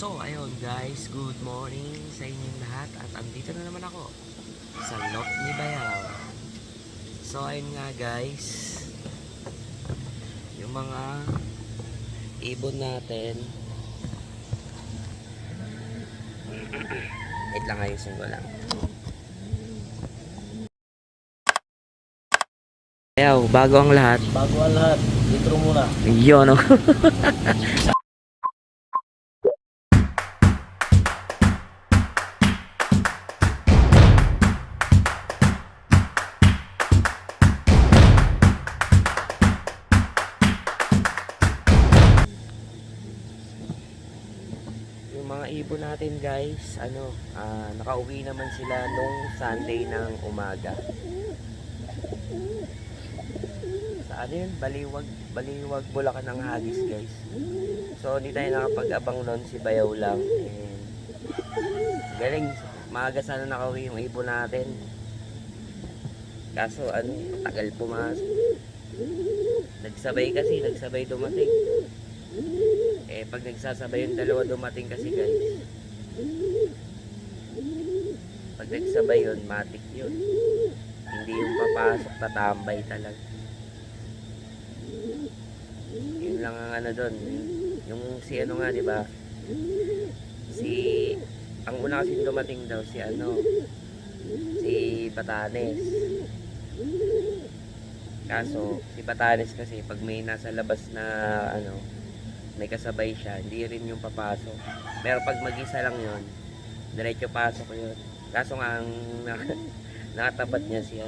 So, ayun guys, good morning sa inyong lahat at andito na naman ako sa Lop ni Bayaw. So, ayun nga guys, yung mga ibon natin. Wait lang, ayusin ko lang. Bayaw, bago ang lahat. Bago ang lahat, intro muna. Yun, no? Yung mga ibon natin guys, nakauwi naman sila nung Sunday ng umaga. Sa ano yun? Baliwag, Bulacan ng Hagis guys. So hindi tayo nakapag-abang nun, si Bayaw lang. And, galing, maaga sana nakauwi yung ibon natin. Kaso tagal pumasok. Nagsabay dumating. Pag nagsasabay yung dalawa dumating kasi guys, pag nagsabay yun, matik yun, hindi yung papasok, tatambay talaga. Yun lang ang doon, yung si nga, di ba, ang una kasi dumating daw si Batanes. Kaso si Batanes kasi pag may nasa labas na may kasabay siya, hindi rin yung papasok. Pero pag mag-isa lang yun, diretso pasok yun. Kaso nga ang nakatapat niya si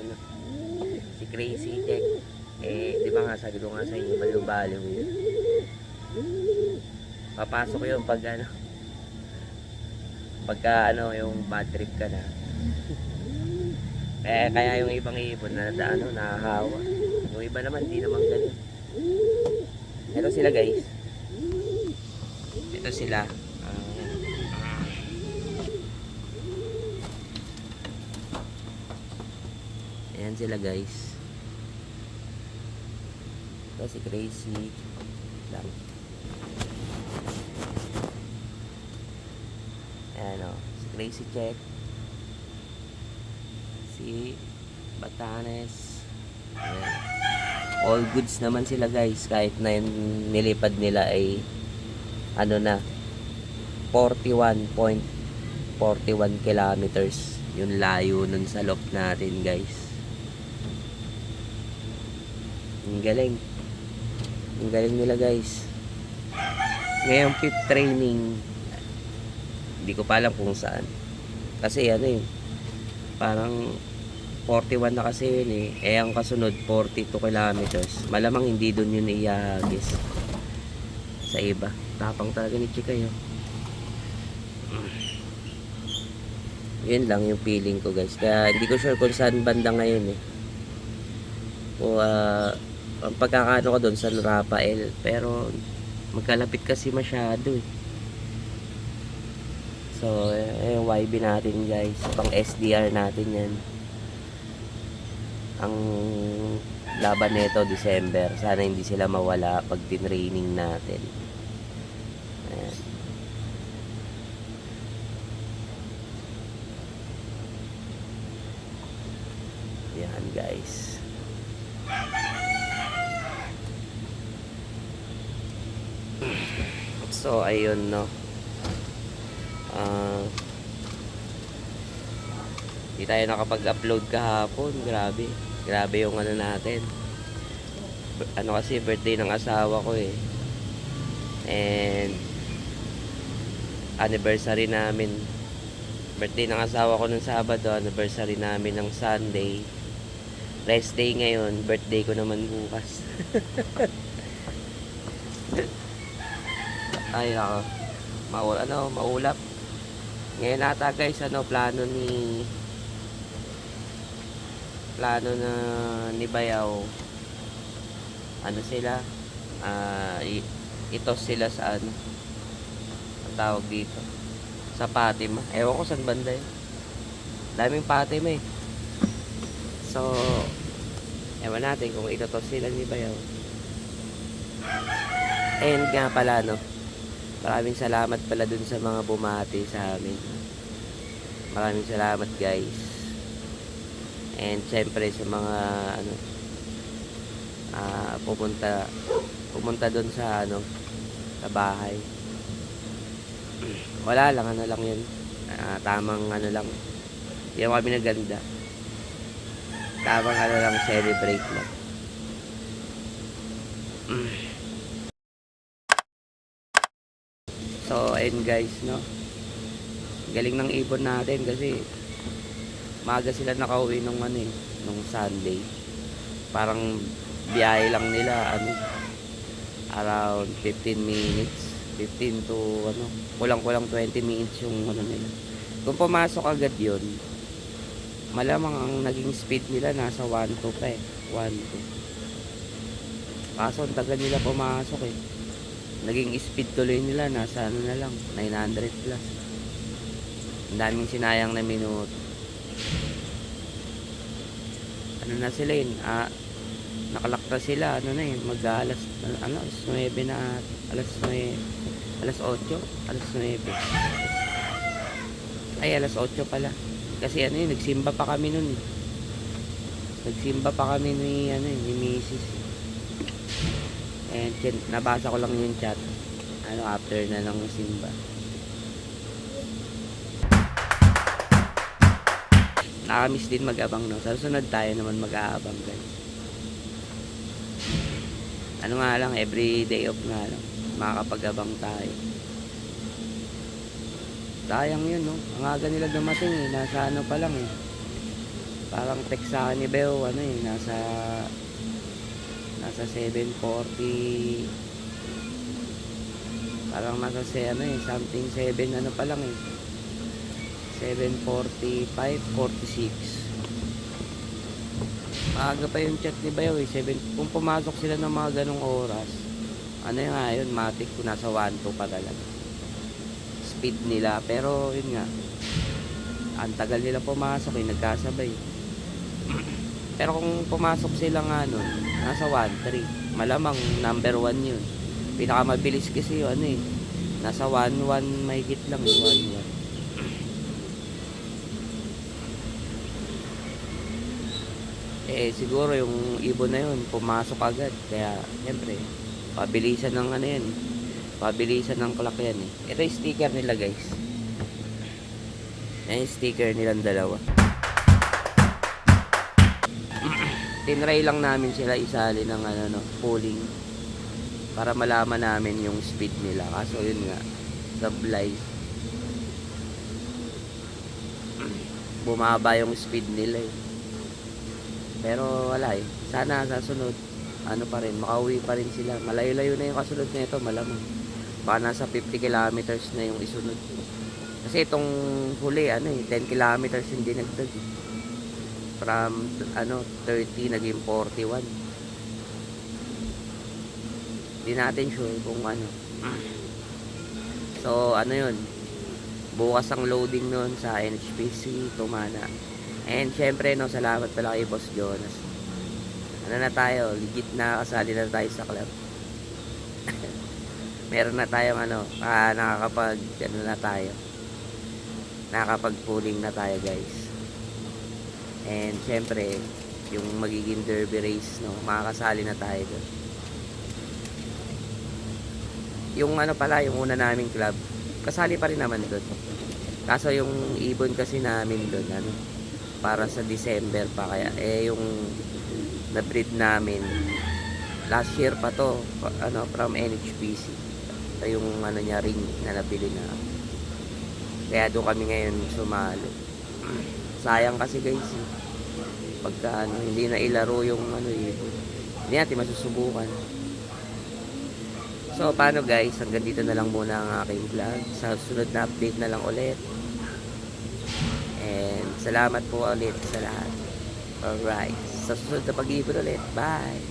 Crazy Tech. Di ba nga sabi ko nga sa inyo, baliw-baliw yun. Papasok yun pagka yung bad trip ka na. Kaya yung ibang ibon na nahahawa. Yung iba naman, di naman ganun. Ito sila guys. Ito sila. Ayan sila guys. Ito si Crazy lang. Ayan si Crazy Check. Si Batanes. Ayan. All goods naman sila guys. Kahit na yung nilipad nila ay 41.41 kilometers yung layo nun sa loob natin guys. Ang galing nila guys. Ngayong pit training, hindi ko pa alam kung saan kasi parang 41 na kasi yun ang kasunod 42 kilometers. Malamang hindi dun yun iahagis sa iba. Tapang talaga ni Chika yun. Yun lang yung feeling ko guys. Kaya hindi ko sure kung saan banda ngayon o ang pagkakaano ko doon sa Rafael, pero magkalapit kasi masyado so yung YB natin guys, pang SDR natin yan. Ang laban nito December, sana hindi sila mawala pag tinraining natin. Ayan. Yan guys. So ayun di tayo nakapag-upload kahapon. Grabe yung natin. Kasi birthday ng asawa ko and anniversary namin. Birthday ng asawa ko nung Sabado, anniversary namin ng Sunday. Rest day ngayon, birthday ko naman bukas. Ay ako, maulap. Ngayon ata guys, plano na ni Bayaw. Sila? Itos sila sa ang tawag dito, sa Fatima. Ewan ko saan banda yun. Daming Fatima So, ewan natin kung itotos sila ni Bayaw. And nga pala Maraming salamat pala dun sa mga bumati sa amin. Maraming salamat guys. And syempre sa mga ano pumunta dun sa ano sa bahay. Wala lang, ano lang yun. Tamang ano lang. Hindi kami naganda. Tamang ano lang, celebrate lang. So, ayun guys, no. Galing ng ibon natin kasi maaga sila nakauwi nung ano eh, nung Sunday. Parang biyahe lang nila ano, around 15 minutes. 15 to ano, kulang-kulang 20 minutes yung ano nila. Kung pumasok agad yun, malamang ang naging speed nila nasa 1-2 pa eh. 1-2. Kaso ang tagal nila pumasok eh. Naging speed tuloy nila nasa ano na lang, 900 plus. Ang daming sinayang na minuto. Ano na sila yun? Nakalakta sila, ano na yun, mag-alas, ano, alas 9 na, alas 8, alas 9. Ay, alas 8 pala. Kasi ano yun, nagsimba pa kami nun eh. Nagsimba pa kami ni, ano ni Mrs. And nabasa ko lang yung chat. Ano, after na ng simba. Nakamiss din mag-abang, no? Sa susunod tayo naman mag-aabang, guys. Ano nga lang, every day off nga lang. Makakapag-abang tayo. Sayang yun, no? Ang aga nila dumating, eh. Nasa ano pa lang, eh. Parang text sa akin ni Beo, ano eh, nasa 7:40. Parang nasa ano eh, something 7 ano pa lang eh. 7:45, 46. Maaga pa yung chat ni Bayo eh. Kung pumasok sila ng mga ganong oras, ano yung nga yun, matik kung nasa 1-2 pa talaga. Speed nila, pero yun nga, ang tagal nila pumasok eh, nagkasabay. Pero kung pumasok sila nga nun, nasa 1-3. Malamang number 1 yun. Pinakamabilis kasi yun, ano eh. Nasa 1-1 mahigit lang, 1-1. Eh, siguro yung ibon na yun, pumasok agad. Kaya, siyempre, pabilisan ng ano yan. Pabilisan ng clock yan eh. Ito yung sticker nila guys. Yan yung sticker nilang dalawa. Tinry lang namin sila isali ng ano, no, pulling para malaman namin yung speed nila. Kaso yun nga, sablay. Bumaba yung speed nila eh. Pero wala eh. Sana sa sunod, ano pa rin, makauwi pa rin sila. Malayo-layo na yung kasunod nito, malamang. Baka nasa 50 kilometers na yung isunod. Kasi itong huli, ano eh, 10 kilometers yung dinagdag eh. From ano 30 naging 41. Hindi natin sure kung ano. So ano yun, bukas ang loading nun sa NHPC Tumana. And syempre no, salamat pala kay Boss Jonas. Ano na tayo, legit na kasali na tayo sa club. Meron na tayong ano, nakakapag ano na tayo, nakakapag pulling na tayo guys. And syempre, yung magiging derby race, no, makakasali na tayo doon. Yung ano pala, yung una naming club, kasali pa rin naman doon. Kaso yung ibon kasi namin doon, ano, para sa December pa, kaya yung na-breed namin last year pa to, ano, from NHPC. Ito yung ano niya, ring na nabili na. Kaya doon kami ngayon sumalo. Sayang kasi guys, pagka ano, hindi na ilaro yung ano eh, hindi natin masusubukan. So paano guys, hanggang dito na lang muna ang aking vlog. Sa susunod na update na lang ulit. And salamat po ulit sa lahat. Alright, sa susunod na pag-ibon ulit. Bye!